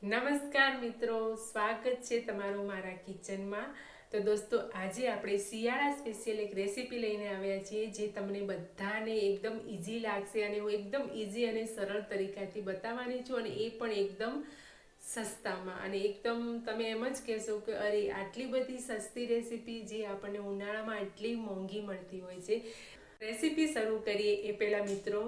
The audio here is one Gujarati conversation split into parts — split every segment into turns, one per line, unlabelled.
નમસ્કાર મિત્રો, સ્વાગત છે તમારું મારા કિચનમાં। તો દોસ્તો, આજે આપણે શિયાળા સ્પેશિયલ એક રેસીપી લઈને આવ્યા છીએ જે તમને બધાને એકદમ ઇઝી લાગશે અને હું એકદમ ઇઝી અને સરળ તરીકાથી બતાવવાની છું, અને એ પણ એકદમ સસ્તામાં। અને એકદમ તમે એમ જ કહેશો કે અરે આટલી બધી સસ્તી રેસીપી જે આપણને ઉનાળામાં આટલી મોંઘી મળતી હોય છે। રેસીપી શરૂ કરીએ એ પહેલાં મિત્રો,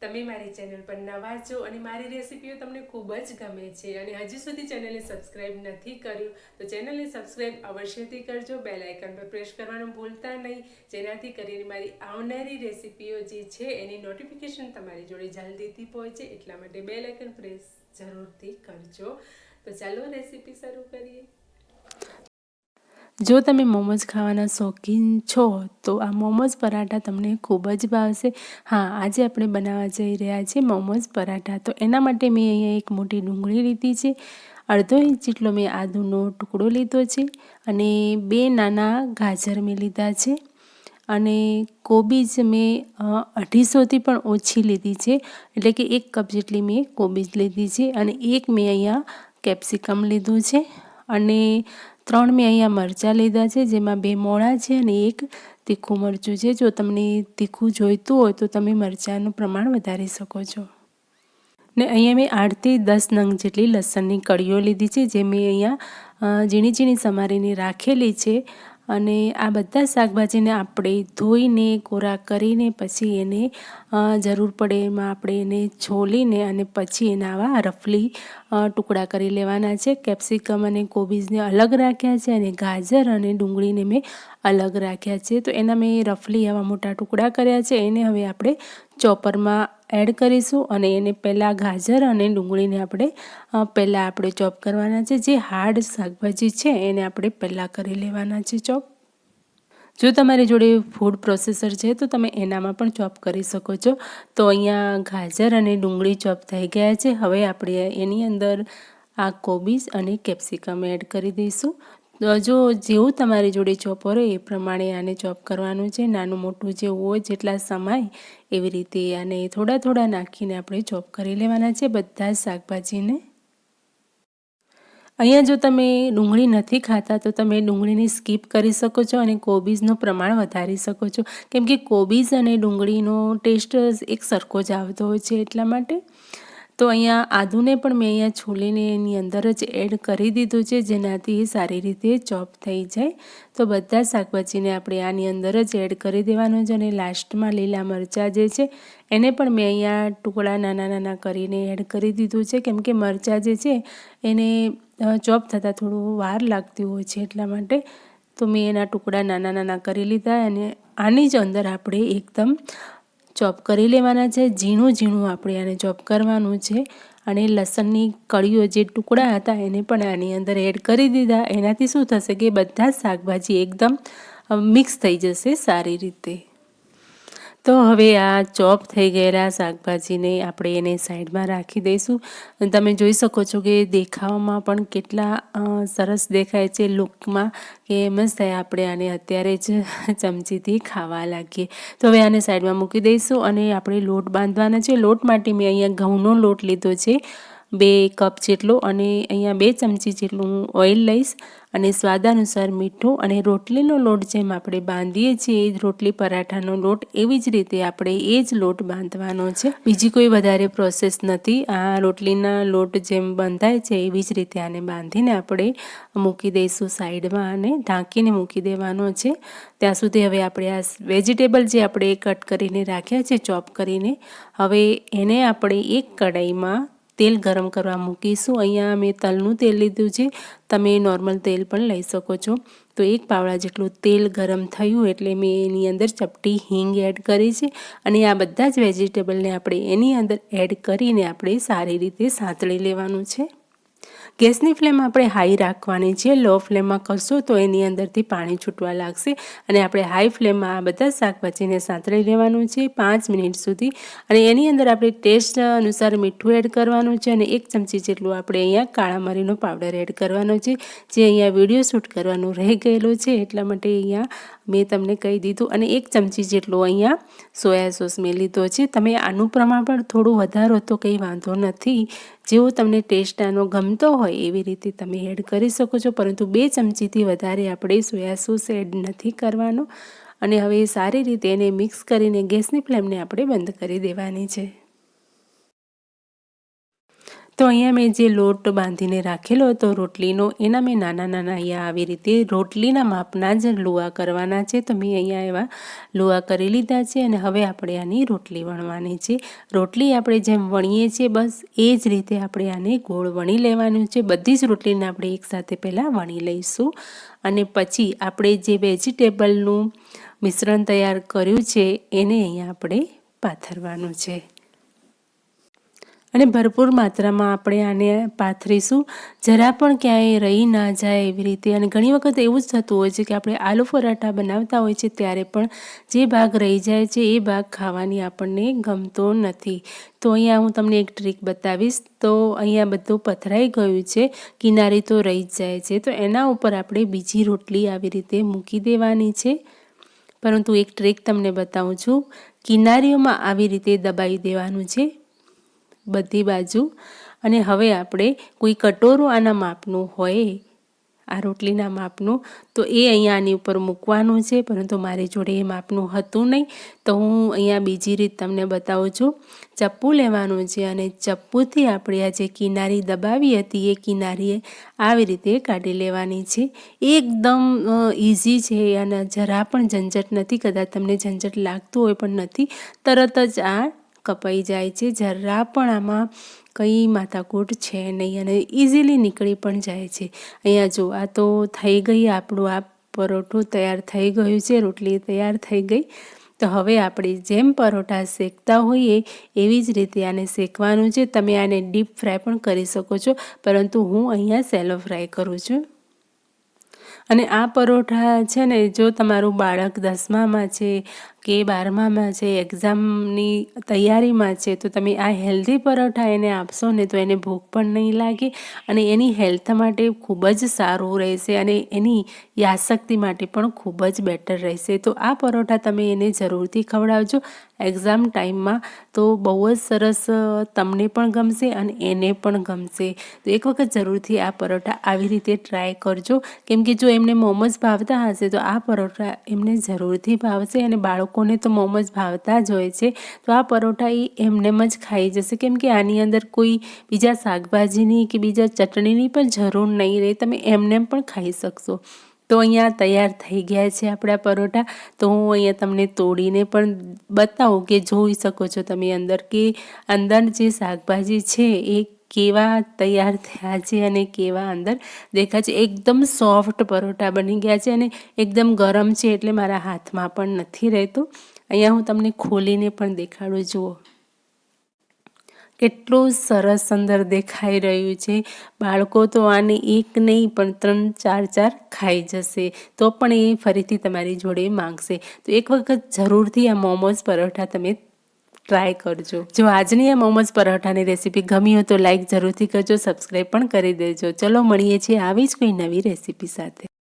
તમે મારી ચેનલ પર નવા છો અને મારી રેસીપીઓ તમને ખૂબ જ ગમે છે અને હજી સુધી ચેનલને સબસ્ક્રાઈબ નથી કર્યું તો ચેનલને સબસ્ક્રાઈબ અવશ્યથી કરજો, બેલ આઇકન પર પ્રેસ કરવાનું ભૂલતા નહીં, જેનાથી કરીને મારી આવનારી રેસીપીઓ જે છે એની નોટિફિકેશન તમારી જોડે જલ્દીથી પહોંચે, એટલા માટે બેલ આઇકન પ્રેસ જરૂરથી કરજો। તો ચાલો રેસીપી શરૂ કરીએ। જો તમે મોમોઝ ખાવાના શોખીન છો તો આ મોમોઝ પરાઠા તમને ખૂબ જ ભાવશે। હા, આજે આપણે બનાવવા જઈ રહ્યા છીએ મોમોઝ પરાઠા। તો એના માટે મેં અહીંયા એક મોટી ડુંગળી લીધી છે, અડધો ઇંચ જેટલો મેં આદુનો ટુકડો લીધો છે અને 2 નાના ગાજર મેં લીધા છે અને કોબીજ મેં 250થી પણ ઓછી લીધી છે, એટલે કે 1 કપ જેટલી મેં કોબીજ લીધી છે અને એક મેં અહીંયા કેપ્સિકમ લીધું છે અને 3 મેં અહીંયા મરચાં લીધા છે, જેમાં 2 મોળા છે અને 1 તીખું મરચું છે। જો તમને તીખું જોઈતું હોય તો તમે મરચાંનું પ્રમાણ વધારી શકો છો। ને અહીંયા મેં 8થી 10 નંગ જેટલી લસણની કળીઓ લીધી છે, જે મેં અહીંયા ઝીણી ઝીણી સમારીને રાખેલી છે। અને આ બધા શાકભાજીને આપણે ધોઈને કોરા કરીને પછી એને જરૂર પડે એમાં આપણે એને છોલીને અને પછી એના આવા રફલી ટુકડા કરી લેવાના છે। કેપ્સિકમ અને કોબીજને અલગ રાખ્યા છે અને ગાજર અને ડુંગળીને મેં અલગ રાખ્યા છે। તો એના મેં રફલી આવા મોટા ટુકડા કર્યા છે, એને હવે આપણે ચોપરમાં એડ કરીશું અને એને પહેલાં ગાજર અને ડુંગળીને આપણે ચોપ કરવાના છે। જે હાર્ડ શાકભાજી છે એને આપણે પહેલાં કરી લેવાના છે ચોપ। જો તમારી જોડે ફૂડ પ્રોસેસર છે તો તમે એનામાં પણ ચોપ કરી શકો છો। તો અહીંયા ગાજર અને ડુંગળી ચોપ થઈ ગયા છે, હવે આપણે એની અંદર આ કોબીજ અને કેપ્સિકમ એડ કરી દઈશું। તો જો જેવું તમારી જોડે ચોપર હોય એ પ્રમાણે આને ચોપ કરવાનું છે, નાનું મોટું જેવું હોય જેટલા સમાય એવી રીતે આને થોડા થોડા નાખીને આપણે ચોપ કરી લેવાના છે બધા જ શાકભાજીને। અહીંયા જો તમે ડુંગળી નથી ખાતા તો તમે ડુંગળીને સ્કીપ કરી શકો છો અને કોબીજનું પ્રમાણ વધારી શકો છો, કેમ કે કોબીજ અને ડુંગળીનો ટેસ્ટ એક સરખો જ આવતો હોય છે એટલા માટે। તો અહીંયા આદુને પણ મેં અહીંયા છોલીને એની અંદર જ એડ કરી દીધું છે, જેનાથી એ સારી રીતે ચોપ થઈ જાય। તો બધા શાકભાજીને આપણે આની અંદર જ એડ કરી દેવાનું છે અને લાસ્ટમાં લીલા મરચાં જે છે એને પણ મેં અહીંયા ટુકડા નાના નાના કરીને એડ કરી દીધું છે, કેમ કે મરચાં જે છે એને ચોપ થતાં થોડું વાર લાગતી હોય છે એટલા માટે। તો મેં એના ટુકડા નાના નાના કરી લીધા અને આની જ અંદર આપણે એકદમ ચોપ કરી લેવાના છે, ઝીણું ઝીણું આપણે આને ચોપ કરવાનું છે। અને લસણની કળીઓ જે ટુકડા હતા એને પણ આની અંદર એડ કરી દીધા। એનાથી શું થશે કે બધા જ શાકભાજી એકદમ મિક્સ થઈ જશે સારી રીતે। તો હવે આ ચોપ થઈ ગયેલા શાકભાજીને આપણે એને સાઈડમાં રાખી દઈશું। તમે જોઈ શકો છો કે દેખાવામાં પણ કેટલા સરસ દેખાય છે લુકમાં, કે એમ જ થાય આપણે આને અત્યારે જ ચમચીથી ખાવા લાગીએ। તો હવે આને સાઈડમાં મૂકી દઈશું અને આપણે લોટ બાંધવાના છે। લોટ માટે મેં અહીંયા ઘઉંનો લોટ લીધો છે 2 કપ જેટલો, અને અહીંયા 2 ચમચી જેટલું હું ઓઇલ લઈશ અને સ્વાદ અનુસાર મીઠું, અને રોટલીનો લોટ જેમ આપણે બાંધીએ છીએ એ જ રોટલી પરાઠાનો લોટ એવી જ રીતે આપણે એ જ લોટ બાંધવાનો છે, બીજી કોઈ વધારે પ્રોસેસ નથી। આ રોટલીના લોટ જેમ બંધાય છે એવી જ રીતે આને બાંધીને આપણે મૂકી દઈશું સાઈડમાં અને ઢાંકીને મૂકી દેવાનો છે। ત્યાં સુધી હવે આપણે આ વેજીટેબલ જે આપણે કટ કરીને રાખ્યા છે ચોપ કરીને, હવે એને આપણે એક કઢાઈમાં તેલ ગરમ કરવા મૂકીશું। અહીંયા મેં તલનું તેલ લીધું છે, તમે નોર્મલ તેલ પણ લઈ શકો છો। તો 1 પાવડા જેટલું તેલ ગરમ થયું એટલે મેં એની અંદર ચપટી હિંગ એડ કરી છે અને આ બધા જ વેજીટેબલને આપણે એની અંદર એડ કરીને આપણે સારી રીતે સાંતળી લેવાનું છે। ગેસની ફ્લેમ આપણે હાઈ રાખવાની છે, લો ફ્લેમમાં કરશો તો એની અંદરથી પાણી છૂટવા લાગશે અને આપણે હાઈ ફ્લેમમાં આ બધા શાકભાજીને સાંતળી લેવાનું છે 5 મિનિટ સુધી। અને એની અંદર આપણે ટેસ્ટ અનુસાર મીઠું એડ કરવાનું છે અને 1 ચમચી જેટલું આપણે અહીંયા કાળા મરીનો પાવડર એડ કરવાનો છે, જે અહીંયા વિડીયો શૂટ કરવાનું રહી ગયેલું છે એટલા માટે અહીંયા મેં તમને કહી દીધું. અને 1 ચમચી જેટલો અહીંયા સોયા સોસ મેં લીધો છે. તમે આનું પ્રમાણ પણ થોડું વધારો તો કંઈ વાંધો નથી, જેવો તમને ટેસ્ટ આનો ગમતો હોય એવી રીતે તમે એડ કરી શકો છો, પરંતુ 2 ચમચીથી વધારે આપણે સોયા સોસ એડ નથી કરવાનો. અને હવે સારી રીતે એને મિક્સ કરીને ગેસની ફ્લેમને આપણે બંધ કરી દેવાની છે. તો અહીંયા મેં જે લોટ બાંધીને રાખેલો હતો રોટલીનો, એના મેં નાના નાના અહીંયા આવી રીતે રોટલીના માપના જ લુઆ કરવાના છે. તો મેં અહીંયા એવા લુઆ કરી લીધા છે અને હવે આપણે આની રોટલી વણવાની છે. રોટલી આપણે જેમ વણીએ છીએ બસ એ જ રીતે આપણે આને ગોળ વણી લેવાનું છે. બધી જ રોટલીને આપણે એકસાથે પહેલાં વણી લઈશું અને પછી આપણે જે વેજીટેબલનું મિશ્રણ તૈયાર કર્યું છે એને અહીંયા આપણે પાથરવાનું છે. અને ભરપૂર માત્રામાં આપણે આને પાથરીશું, જરા પણ ક્યાંય રહી ના જાય એવી રીતે. અને ઘણી વખત એવું જ થતું હોય છે કે આપણે આલુ પરાઠા બનાવતા હોય છે ત્યારે પણ જે ભાગ રહી જાય છે એ ભાગ ખાવાની આપણને ગમતો નથી. તો અહીંયા હું તમને એક ટ્રીક બતાવીશ. તો અહીંયા બધું પથરાઈ ગયું છે, કિનારી તો રહી જ જાય છે, તો એના ઉપર આપણે બીજી રોટલી આવી રીતે મૂકી દેવાની છે. પરંતુ એક ટ્રીક તમને બતાવું છું. કિનારીઓમાં આવી રીતે દબાવી દેવાનું છે બધી બાજુ. અને હવે આપણે કોઈ કટોરું આના માપનું હોય, આ રોટલીના માપનું, તો એ અહીંયા આની ઉપર મૂકવાનું છે, પરંતુ મારી જોડે એ માપનું હતું નહીં. તો હું અહીંયા બીજી રીત તમને બતાવું છું. ચપ્પુ લેવાનું છે અને ચપ્પુથી આપણે આ જે કિનારી દબાવી હતી એ કિનારીએ આવી રીતે કાઢી લેવાની છે. એકદમ ઇઝી છે અને જરા પણ ઝંઝટ નથી. કદાચ તમને ઝંઝટ લાગતું હોય પણ નથી, તરત જ આ કપાઈ જાય છે. જરા પણ આમાં કંઈ માથાકૂટ છે નહીં અને ઇઝીલી નીકળી પણ જાય છે. અહીંયા જો આ તો થઈ ગઈ, આપણું આ પરોઠું તૈયાર થઈ ગયું છે, રોટલી તૈયાર થઈ ગઈ. તો હવે આપણે જેમ પરોઠા શેકતા હોઈએ એવી જ રીતે આને શેકવાનું છે. તમે આને ડીપ ફ્રાય પણ કરી શકો છો, પરંતુ હું અહીંયા સેલો ફ્રાય કરું છું. અને આ પરોઠા છે ને, જો તમારું બાળક 10મામાં છે કે 12મામાં છે, એક્ઝામની તૈયારીમાં છે, તો તમે આ હેલ્ધી પરોઠા એને આપશો ને તો એને ભૂખ પણ નહીં લાગે અને એની હેલ્થ માટે ખૂબ જ સારું રહેશે અને એની યાદશક્તિ માટે પણ ખૂબ જ બેટર રહેશે. તો આ પરોઠા તમે એને જરૂરથી ખવડાવજો એક્ઝામ ટાઈમમાં, તો બહુ જ સરસ તમને પણ ગમશે અને એને પણ ગમશે. તો એક વખત જરૂરથી આ પરોઠા આવી રીતે ટ્રાય કરજો, કેમ કે જો એમને મોમોઝ ભાવતા હશે તો આ પરોઠા એમને જરૂરથી ભાવશે. અને બાળકોને તો મોમોઝ ભાવતા જ હોય છે, તો આ પરોઠા એ એમનેમ જ ખાઈ જશે, કેમ કે આની અંદર કોઈ બીજા શાકભાજીની કે બીજા ચટણીની પણ જરૂર નહીં રહે, તમે એમનેમ પણ ખાઈ શકશો. તો અહીંયા તૈયાર થઈ ગયા છે આપણા પરોઠા. તો હું અહીંયા તમને તોડીને પણ બતાવું કે જોઈ શકો છો તમે અંદર કે અંદર જે શાકભાજી છે એ કેવા તૈયાર થયા છે અને કેવા અંદર દેખાય છે. એકદમ સોફ્ટ પરોઠા બની ગયા છે અને એકદમ ગરમ છે, એટલે મારા હાથમાં પણ નથી રહેતું. અહીંયા હું તમને ખોલીને પણ દેખાડું, જુઓ કેટલું સરસ અંદર દેખાઈ રહ્યું છે. બાળકો તો આને એક નહીં પણ 3-4 ખાઈ જશે, તો પણ એ ફરીથી તમારી જોડે માંગશે. તો એક વખત જરૂરથી આ મોમોઝ પરોઠા તમે ટ્રાય કરજો. જો આજની આ મોમોઝ પરોઠાની રેસીપી ગમી હોય તો લાઈક જરૂરથી કરજો, સબસ્ક્રાઈબ પણ કરી દેજો. ચલો મળીએ છીએ આવી જ કોઈ નવી રેસીપી સાથે.